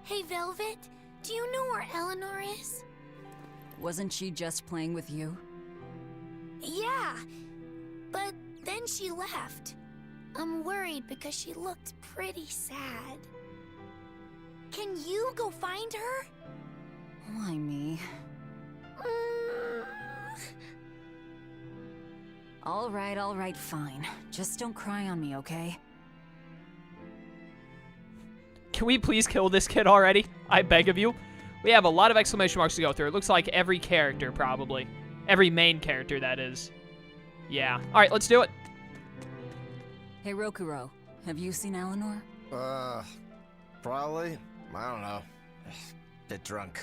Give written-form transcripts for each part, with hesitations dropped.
Hey, Velvet, do you know where Eleanor is? Wasn't she just playing with you? Yeah, but then she left. I'm worried because she looked pretty sad. Can you go find her? Why me? All right, fine. Just don't cry on me, okay? Can we please kill this kid already? I beg of you. We have a lot of exclamation marks to go through. It looks like every character, probably. Every main character, that is. Yeah. All right, let's do it. Hey, Rokuro, have you seen Eleanor? Probably. I don't know. Bit drunk.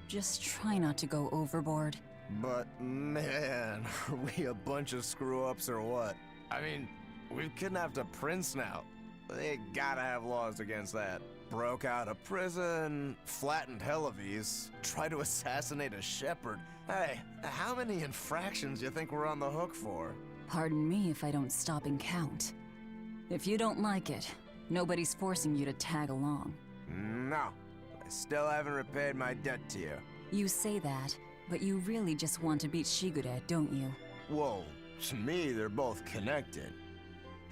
Just try not to go overboard. But man, are we a bunch of screw-ups or what? I mean, we've kidnapped a prince now. They gotta have laws against that. Broke out of prison, flattened Helives, tried to assassinate a shepherd. Hey, how many infractions you think we're on the hook for? Pardon me if I don't stop and count. If you don't like it, nobody's forcing you to tag along. No, I still haven't repaid my debt to you. You say that, but you really just want to beat Shigure, don't you? Whoa, to me they're both connected.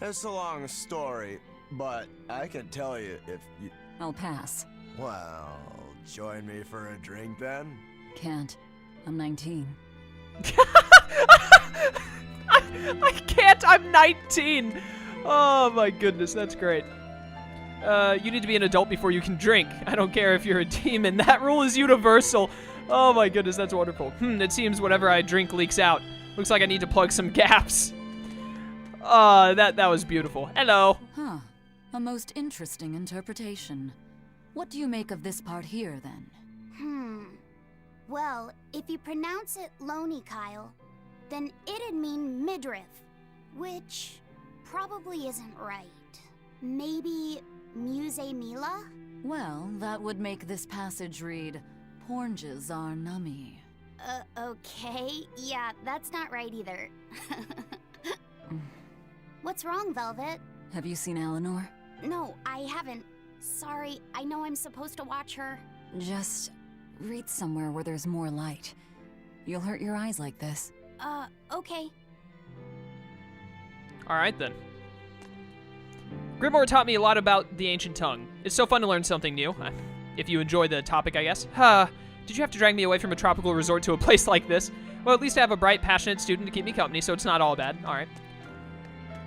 It's a long story, but I can tell you if you... I'll pass. Well, join me for a drink then? Can't. I'm 19. I can't, I'm 19. Oh my goodness, that's great. You need to be an adult before you can drink. I don't care if you're a demon. That rule is universal. Oh my goodness, that's wonderful. It seems whatever I drink leaks out. Looks like I need to plug some gaps. That was beautiful. Hello. Huh. A most interesting interpretation. What do you make of this part here, then? Well, if you pronounce it Loney Kyle, then it'd mean midriff, which probably isn't right. Maybe Muse Mila? Well, that would make this passage read, Pornges are nummy. Okay. Yeah, that's not right either. What's wrong, Velvet? Have you seen Eleanor? No, I haven't. Sorry, I know I'm supposed to watch her. Just read somewhere where there's more light. You'll hurt your eyes like this. Okay. Alright then. Grimoire taught me a lot about the ancient tongue. It's so fun to learn something new. If you enjoy the topic, I guess. Did you have to drag me away from a tropical resort to a place like this? Well, at least I have a bright, passionate student to keep me company, so it's not all bad. Alright.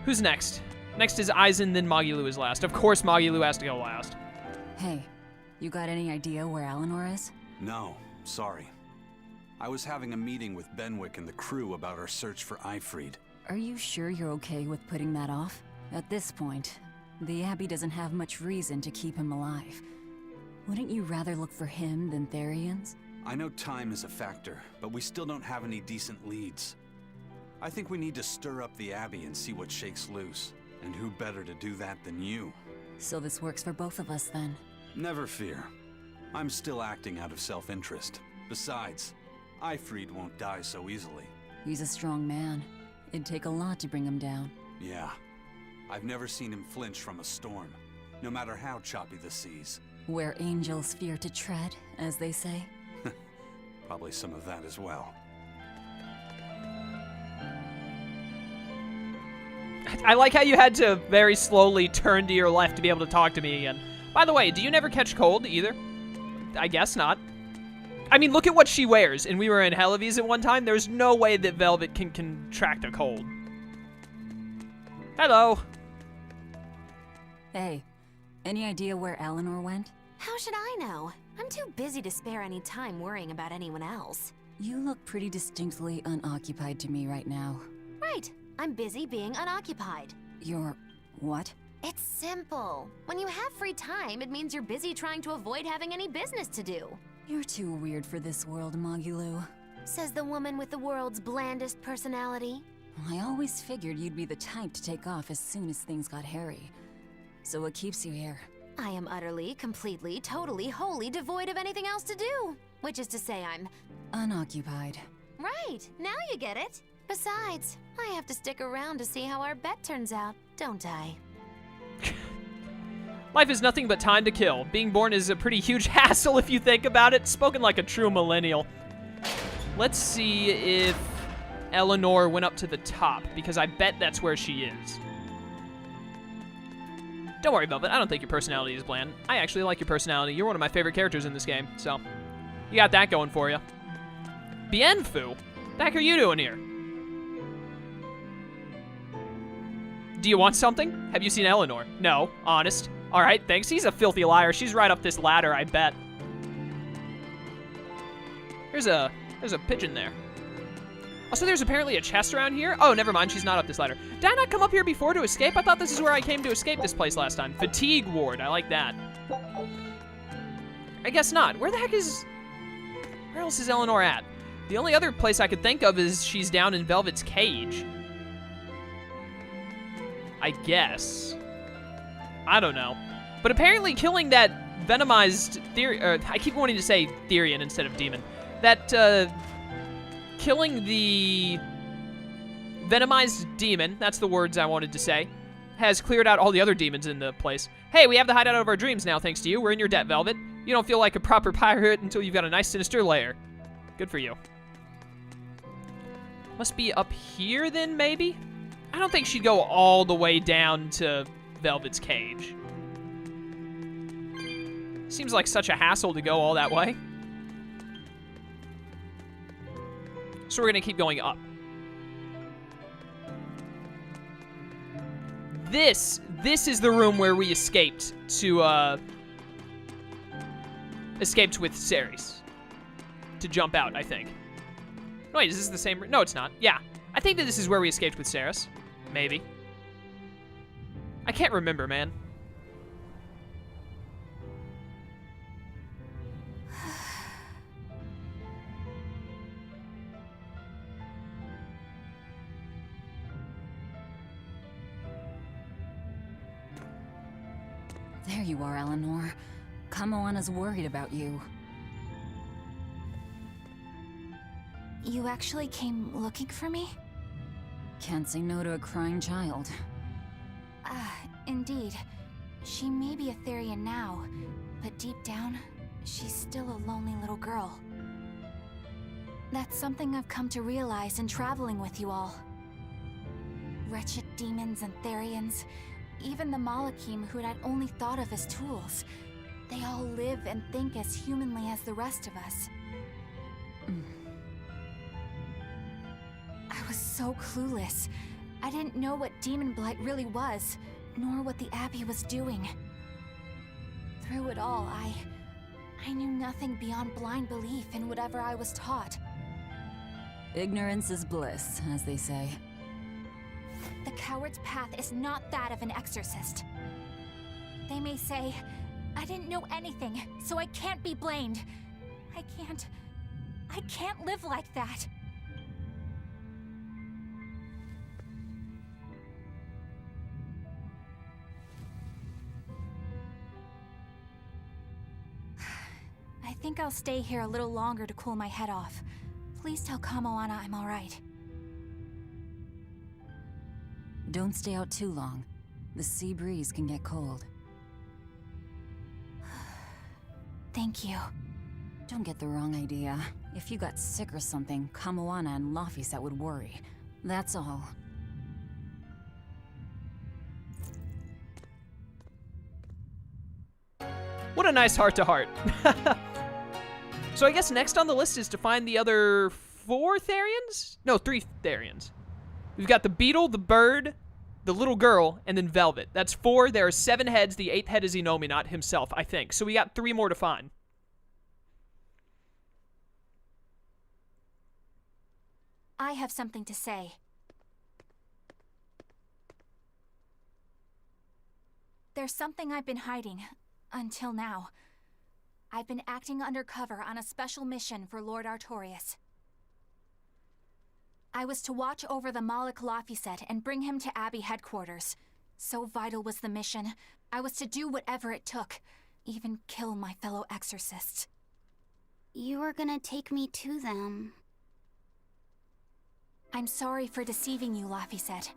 Who's next? Next is Aizen, then Magilou is last. Of course Magilou has to go last. Hey, you got any idea where Eleanor is? No, sorry. I was having a meeting with Benwick and the crew about our search for Ifrid. Are you sure you're okay with putting that off? At this point, the Abbey doesn't have much reason to keep him alive. Wouldn't you rather look for him than Therians? I know time is a factor, but we still don't have any decent leads. I think we need to stir up the Abbey and see what shakes loose. And who better to do that than you? So this works for both of us then? Never fear. I'm still acting out of self-interest. Besides, Ifrid won't die so easily. He's a strong man. It'd take a lot to bring him down. Yeah. I've never seen him flinch from a storm, no matter how choppy the seas. Where angels fear to tread, as they say. Probably some of that as well. I like how you had to very slowly turn to your left to be able to talk to me again. By the way, do you never catch cold either? I guess not. I mean, look at what she wears, and we were in Helives at one time. There's no way that Velvet can contract a cold. Hello. Hey, any idea where Eleanor went? How should I know? I'm too busy to spare any time worrying about anyone else. You look pretty distinctly unoccupied to me right now. Right. I'm busy being unoccupied. You're... what? It's simple. When you have free time, it means you're busy trying to avoid having any business to do. You're too weird for this world, Magilou. Says the woman with the world's blandest personality. I always figured you'd be the type to take off as soon as things got hairy. So what keeps you here? I am utterly, completely, totally, wholly devoid of anything else to do. Which is to say I'm... unoccupied. Right, now you get it. Besides, I have to stick around to see how our bet turns out, don't I? Life is nothing but time to kill. Being born is a pretty huge hassle if you think about it. Spoken like a true millennial. Let's see if Eleanor went up to the top, because I bet that's where she is. Don't worry, Velvet. I don't think your personality is bland. I actually like your personality. You're one of my favorite characters in this game, so you got that going for you. Bien Phu? What the heck are you doing here? Do you want something? Have you seen Eleanor? No. Honest. All right, thanks. He's a filthy liar. She's right up this ladder, I bet. There's a pigeon there. Also, there's apparently a chest around here. Oh, never mind. She's not up this ladder. Did I not come up here before to escape? I thought this is where I came to escape this place last time. Fatigue ward. I like that. I guess not. Where else is Eleanor at? The only other place I could think of is she's down in Velvet's cage. I guess. I don't know. But apparently killing that venomized I keep wanting to say Therian instead of demon. That, killing the venomized demon, that's the words I wanted to say, has cleared out all the other demons in the place. Hey, we have the hideout of our dreams now, thanks to you. We're in your debt, Velvet. You don't feel like a proper pirate until you've got a nice sinister lair. Good for you. Must be up here then, maybe? I don't think she'd go all the way down to Velvet's cage. Seems like such a hassle to go all that way. So we're gonna keep going up. This is the room where we escaped to, escaped with Ceres. To jump out, I think. Wait, is this the same? No, it's not. Yeah, I think that this is where we escaped with Ceres. Maybe. I can't remember, man. There you are, Eleanor. Kamoana's worried about you. You actually came looking for me? Can't say no to a crying child. Indeed. She may be a Therian now, but deep down, she's still a lonely little girl. That's something I've come to realize in traveling with you all. Wretched demons and Therians, even the Malakim who I'd only thought of as tools, they all live and think as humanly as the rest of us. I was so clueless. I didn't know what Daemonblight really was, nor what the Abbey was doing. Through it all, I knew nothing beyond blind belief in whatever I was taught. Ignorance is bliss, as they say. The coward's path is not that of an exorcist. They may say, I didn't know anything, so I can't be blamed. I can't live like that. I think I'll stay here a little longer to cool my head off. Please tell Kamoana I'm alright. Don't stay out too long. The sea breeze can get cold. Thank you. Don't get the wrong idea. If you got sick or something, Kamoana and Laphicet would worry. That's all. What a nice heart-to-heart. So I guess next on the list is to find the other 4 Therians? No, 3 Therians. We've got the beetle, the bird, the little girl, and then Velvet. That's 4. There are 7 heads. The 8th head is Inominet himself, I think. So we got 3 more to find. I have something to say. There's something I've been hiding, until now. I've been acting undercover on a special mission for Lord Artorias. I was to watch over the Malik Laphicet and bring him to Abbey headquarters. So vital was the mission, I was to do whatever it took, even kill my fellow exorcists. You were gonna take me to them. I'm sorry for deceiving you, Laphicet.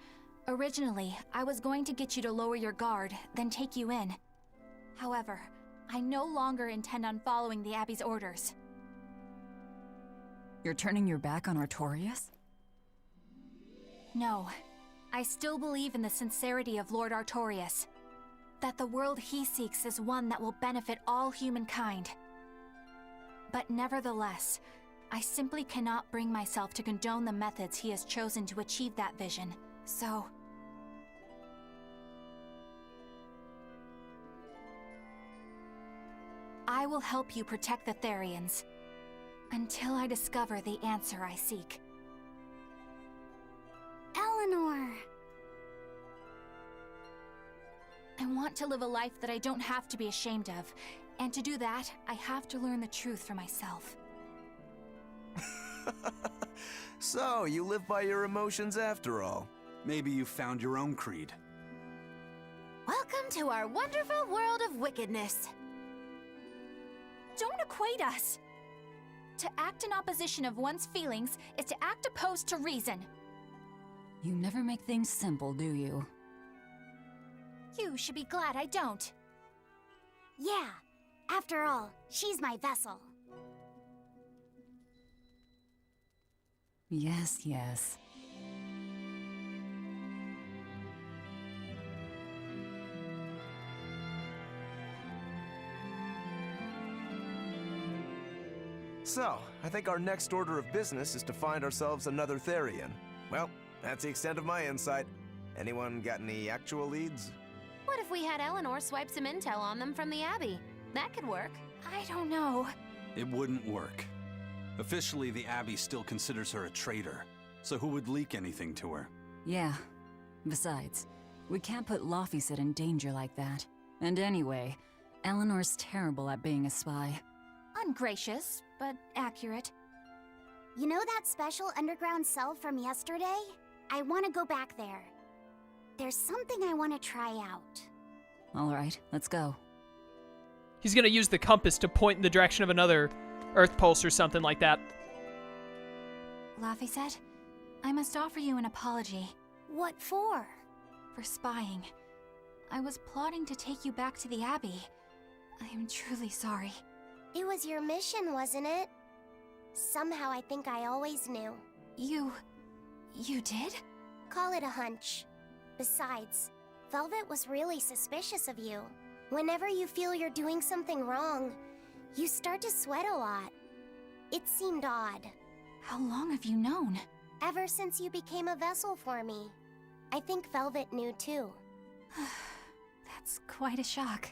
Originally, I was going to get you to lower your guard, then take you in. However, I no longer intend on following the Abbey's orders. You're turning your back on Artorias? No, I still believe in the sincerity of Lord Artorias. That the world he seeks is one that will benefit all humankind. But nevertheless, I simply cannot bring myself to condone the methods he has chosen to achieve that vision, so... I will help you protect the Therians, until I discover the answer I seek. Eleanor! I want to live a life that I don't have to be ashamed of, and to do that, I have to learn the truth for myself. So, you live by your emotions after all. Maybe you found your own creed. Welcome to our wonderful world of wickedness. Don't equate us! To act in opposition of one's feelings is to act opposed to reason. You never make things simple, do you? You should be glad I don't. Yeah, after all, she's my vessel. Yes, yes. So, I think our next order of business is to find ourselves another Therian. Well, that's the extent of my insight. Anyone got any actual leads? What if we had Eleanor swipe some intel on them from the Abbey? That could work. I don't know. It wouldn't work. Officially, the Abbey still considers her a traitor, so who would leak anything to her? Yeah. Besides, we can't put Laufeysid in danger like that. And anyway, Eleanor's terrible at being a spy. Ungracious, but accurate. You know that special underground cell from yesterday? I want to go back there. There's something I want to try out. Alright, let's go. He's gonna use the compass to point in the direction of another Earth pulse or something like that. Laufeysid, I must offer you an apology. What for? For spying. I was plotting to take you back to the Abbey. I am truly sorry. It was your mission, wasn't it? Somehow I think I always knew. You did? Call it a hunch. Besides, Velvet was really suspicious of you. Whenever you feel you're doing something wrong, you start to sweat a lot. It seemed odd. How long have you known? Ever since you became a vessel for me. I think Velvet knew too. That's quite a shock.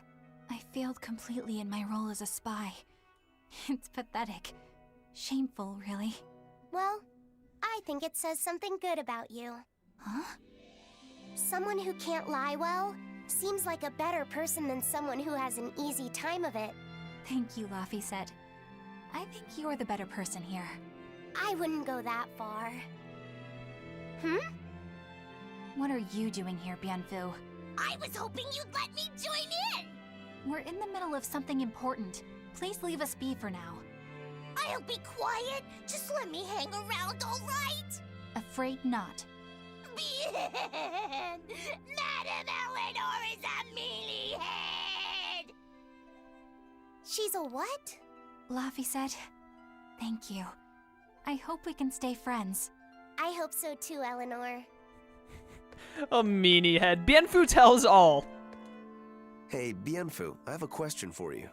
I failed completely in my role as a spy. It's pathetic. Shameful, really. Well, I think it says something good about you. Huh? Someone who can't lie well seems like a better person than someone who has an easy time of it. Thank you, Laufeysid. I think you're the better person here. I wouldn't go that far. What are you doing here, Bienfu? I was hoping you'd let me join in! We're in the middle of something important. Please leave us be for now. I'll be quiet. Just let me hang around, all right? Afraid not. Madam Eleanor is a mealyhead! She's a what? Laufeysid, thank you. I hope we can stay friends. I hope so too, Eleanor. A meanie head. Bienfu tells all. Hey, Bienfu, I have a question for you.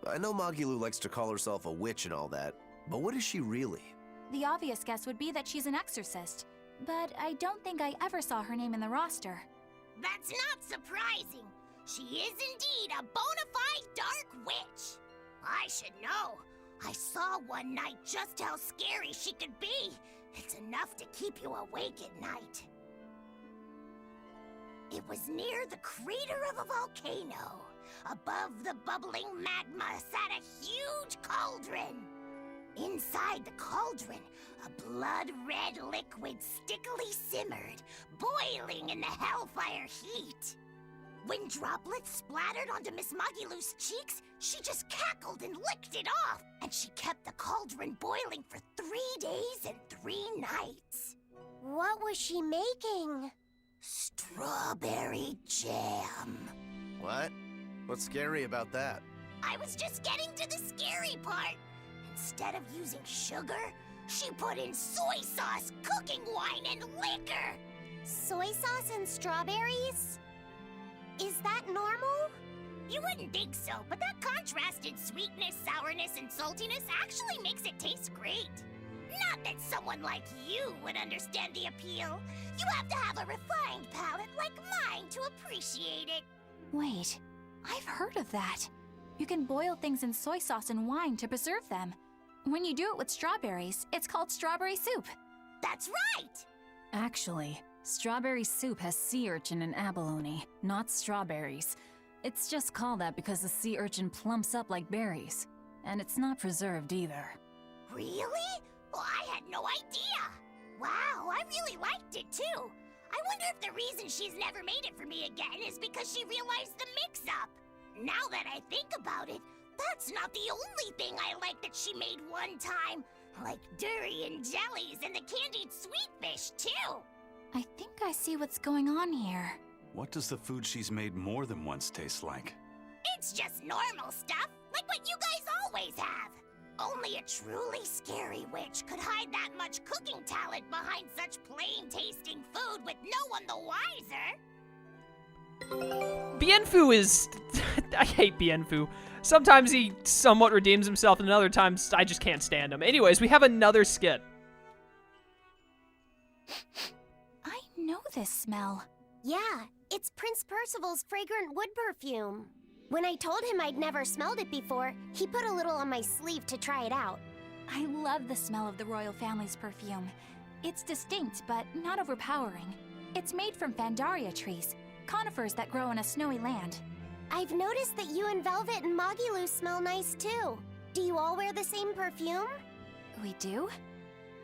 I know Magilou likes to call herself a witch and all that, but what is she really? The obvious guess would be that she's an exorcist, but I don't think I ever saw her name in the roster. That's not surprising. She is indeed a bona fide dark witch. I should know. I saw one night just how scary she could be. It's enough to keep you awake at night. It was near the crater of a volcano. Above the bubbling magma sat a huge cauldron. Inside the cauldron, a blood-red liquid stickily simmered, boiling in the hellfire heat. When droplets splattered onto Miss Magilou's cheeks, she just cackled and licked it off, and she kept the cauldron boiling for 3 days and 3 nights. What was she making? Strawberry jam. What? What's scary about that? I was just getting to the scary part. Instead of using sugar, she put in soy sauce, cooking wine, and liquor. Soy sauce and strawberries? Is that normal? You wouldn't think so, but that contrasted sweetness, sourness, and saltiness actually makes it taste great. Not that someone like you would understand the appeal. You have to have a refined palate like mine to appreciate it. Wait, I've heard of that. You can boil things in soy sauce and wine to preserve them. When you do it with strawberries, it's called strawberry soup. That's right! Actually, strawberry soup has sea urchin and abalone, not strawberries. It's just called that because the sea urchin plumps up like berries. And it's not preserved either. Really? Well, I had no idea. Wow, I really liked it too. I wonder if the reason she's never made it for me again is because she realized the mix-up. Now that I think about it, that's not the only thing I like that she made one time. Like durian jellies and the candied sweet fish too. I think I see what's going on here. What does the food she's made more than once taste like? It's just normal stuff, like what you guys always have. Only a truly scary witch could hide that much cooking talent behind such plain-tasting food with no one the wiser. Bienfu is... I hate Bienfu. Sometimes he somewhat redeems himself, and other times I just can't stand him. Anyways, we have another skit. I know this smell. Yeah, it's Prince Percival's fragrant wood perfume. When I told him I'd never smelled it before, he put a little on my sleeve to try it out. I love the smell of the royal family's perfume. It's distinct, but not overpowering. It's made from Fandaria trees, conifers that grow in a snowy land. I've noticed that you and Velvet and Magilou smell nice too. Do you all wear the same perfume? We do?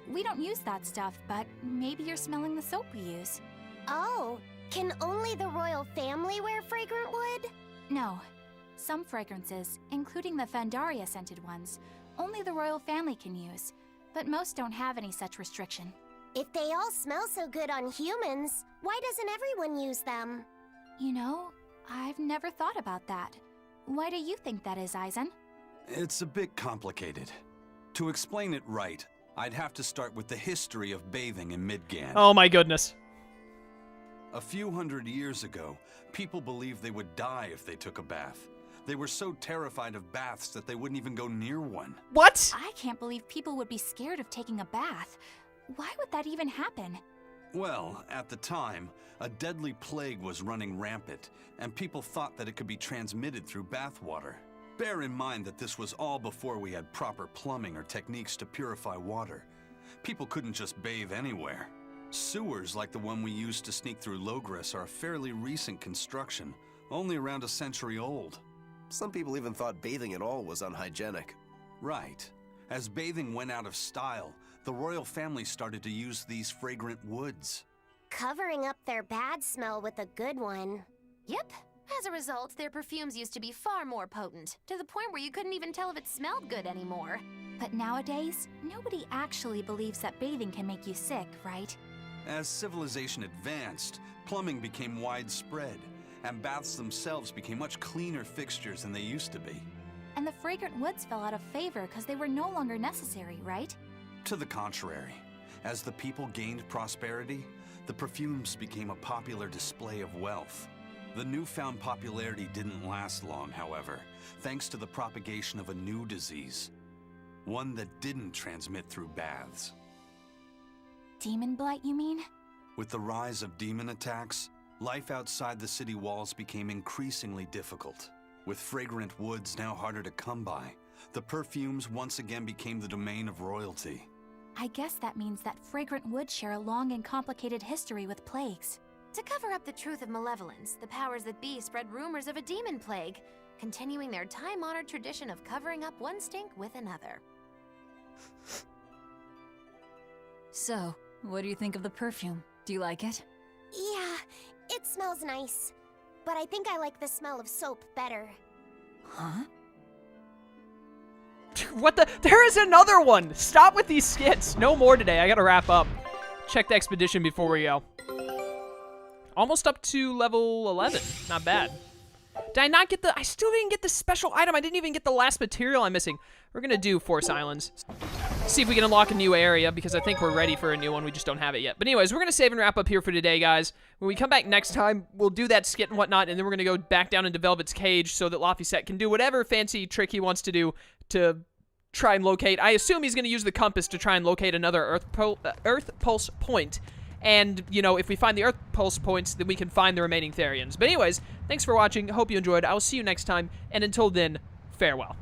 We don't use that stuff, but maybe you're smelling the soap we use. Oh, can only the royal family wear fragrant wood? No. Some fragrances, including the Fandaria scented ones, only the royal family can use, but most don't have any such restriction. If they all smell so good on humans, why doesn't everyone use them? You know, I've never thought about that. Why do you think that is, Eisen? It's a bit complicated. To explain it right, I'd have to start with the history of bathing in Midgand. Oh my goodness. A few hundred years ago, people believed they would die if they took a bath. They were so terrified of baths that they wouldn't even go near one. What? I can't believe people would be scared of taking a bath. Why would that even happen? Well, at the time, a deadly plague was running rampant, and people thought that it could be transmitted through bathwater. Bear in mind that this was all before we had proper plumbing or techniques to purify water. People couldn't just bathe anywhere. Sewers like the one we used to sneak through Logres are a fairly recent construction, only around a century old. Some people even thought bathing at all was unhygienic. Right. As bathing went out of style, the royal family started to use these fragrant woods. Covering up their bad smell with a good one. Yep. As a result, their perfumes used to be far more potent, to the point where you couldn't even tell if it smelled good anymore. But nowadays, nobody actually believes that bathing can make you sick, right? As civilization advanced, plumbing became widespread, and baths themselves became much cleaner fixtures than they used to be. And the fragrant woods fell out of favor because they were no longer necessary, right? To the contrary, as the people gained prosperity, the perfumes became a popular display of wealth. The newfound popularity didn't last long, however, thanks to the propagation of a new disease. One that didn't transmit through baths. Daemonblight, you mean? With the rise of demon attacks, life outside the city walls became increasingly difficult. With fragrant woods now harder to come by, the perfumes once again became the domain of royalty. I guess that means that fragrant woods share a long and complicated history with plagues. To cover up the truth of malevolence, the powers that be spread rumors of a demon plague, continuing their time-honored tradition of covering up one stink with another. So, what do you think of the perfume? Do you like it? Yeah, it smells nice. But I think I like the smell of soap better. Huh? What the? There is another one! Stop with these skits! No more today, I gotta wrap up. Check the expedition before we go. Almost up to level 11. Not bad. Did I not get the... I still didn't get the special item. I didn't even get the last material I'm missing. We're gonna do Force Islands. See if we can unlock a new area, because I think we're ready for a new one. We just don't have it yet. But anyways, we're gonna save and wrap up here for today, guys. When we come back next time, we'll do that skit and whatnot, and then we're gonna go back down into Velvet's cage so that Laphicet can do whatever fancy trick he wants to do to try and locate. I assume he's gonna use the compass to try and locate another Earth Pulse point. And, you know, if we find the Earth Pulse points, then we can find the remaining Therians. But anyways, thanks for watching. Hope you enjoyed. I will see you next time. And until then, farewell.